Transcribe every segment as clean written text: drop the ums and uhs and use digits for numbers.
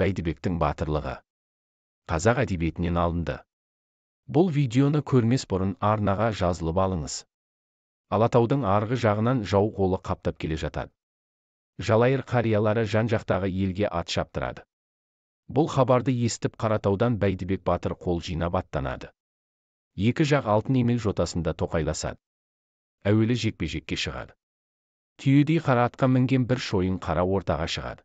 Бәйдібектің батырлығы қазақ әдебиетінен алынды. Бұл видеоны көрмес бұрын арнаға жазылып алыңыз. Алатаудың арғы жағынан жау қолы қаптап келе жатады. Жалайыр қариялары жан-жақтағы елге ат шаптырады. Бұл хабарды естіп Қаратаудан Бәйдібек батыр қол жинап аттанады. Екі жақ алтын емел жотасында тоқайласады. Әуелі жекпе-жекке шығады. Түйедей қара атқа мінген бір шойын қара ортаға шығады.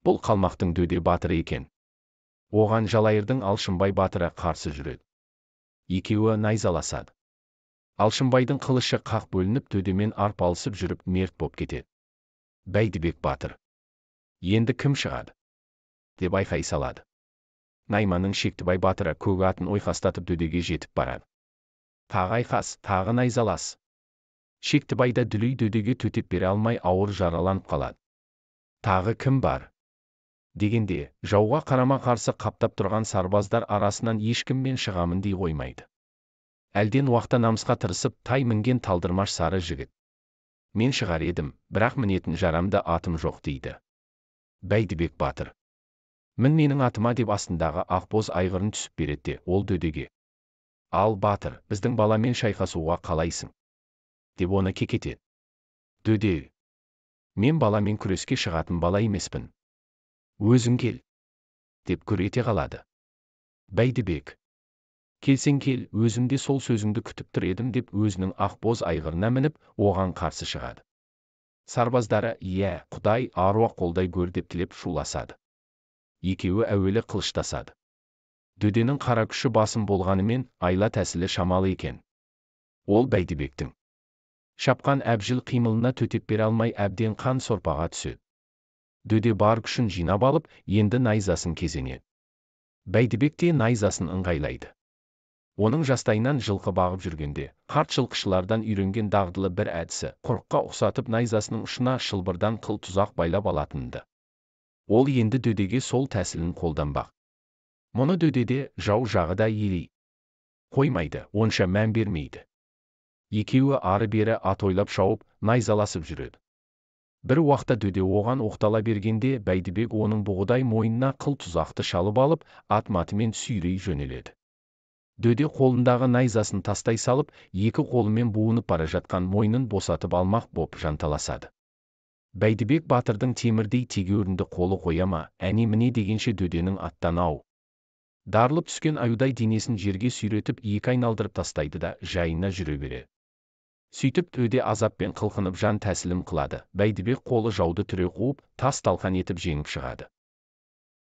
Бұл қалмақтың Дөде батыры екен. Оған Жалайырдың Алшынбай батыры қарсы жүреді. Екеуі найзаласады. Алшынбайдың қылышы қақ бөлініп Дөдемен арпалысып жүріп мерт боп кетеді. Бәйдібек батыр: енді кім шығады? Деп айқай салады. Найманның Шектібай батыры көк атын ойқастатып Дөдеге жетіп барады. Тағы айқас, тағы найзалас. Шектібай да дүлей Дөдеге төтеп бере алмай ауыр жараланып қалады. Тағы кім бар? Дегенде, жауға қарама қарсы қаптап тұрған сарбаздар арасынан ешкіммен шығамын дей қоймайды. Әлден уақытта намысқа тырысып тай мінген талдырмаш сары жігіт: мен шығар едім, бірақ мінетін жарамды атым жоқ дейді. Бәйдібек батыр: мін менің атыма деп астындағы ақбоз айғырын түсіп береді де ол Дөдеге: ал батыр, біздің баламен шайқасуға қалайсың? Деп оны кекетеді. Дөде: мен баламен күреске шығатын бала емеспін. Өзің кел. Деп күр ете қалады. Бәйдібек: келсең кел, өзім де сол сөзіңді күтіп тұр едім деп өзінің ақбоз айғырына мініп оған қарсы шығады. Сарбаздары: иә, Құдай аруақ қолдай гөр деп тілеп шуласады. Екеуі әуелі қылыштасады. Дөденің қара күші басым болғанымен айла тәсілі шамалы екен. Ол Бәйдібектің шапқан әбжіл қимылына төтеп бере алмай әбден қан сорпаға түседі. Дөде бар күшін жинап алып, енді найзасын кезенеді. Бәйдібек те найзасын ыңғайлайды. Оның жастайынан жылқы бағып жүргенде, қарт жылқышылардан үйренген дағдылы бір әдісі, құрыққа ұқсатып найзасының ұшына шылбырдан қыл тұзақ байлап алатынды. Ол енді Дөдеге сол тәсілін қолданбақ. Мұны Дөдеде жау жағы да елей қоймайды, онша мән бермейді. Екеуі ары-бері ат ойлап шауып, найзаласып жүреді. Бір уақытта Дөде оған оқтала бергенде Бәйдібек оның бұғыдай мойнына қыл тұзақты шалып алып, ат-матымен сүйрей жөнеледі. Дөде қолындағы найзасын тастай салып, екі қолымен буынып бара жатқан мойнын босатып алмақ боп жанталасады. Бәйдібек батырдың темірдей тегеурінді қолы қояма, әне-міне дегенше Дөденің аттан ау дарылып түскен аюдай денесін жерге сүйретіп екі айналдырып тастайды да жайына жүре береді. Сөйтіп Дөде азаппен қылқынып жан тәсілім қылады. Бәйдібек қолы жауды түре қуып, тас талқан етіп жеңіп шығады.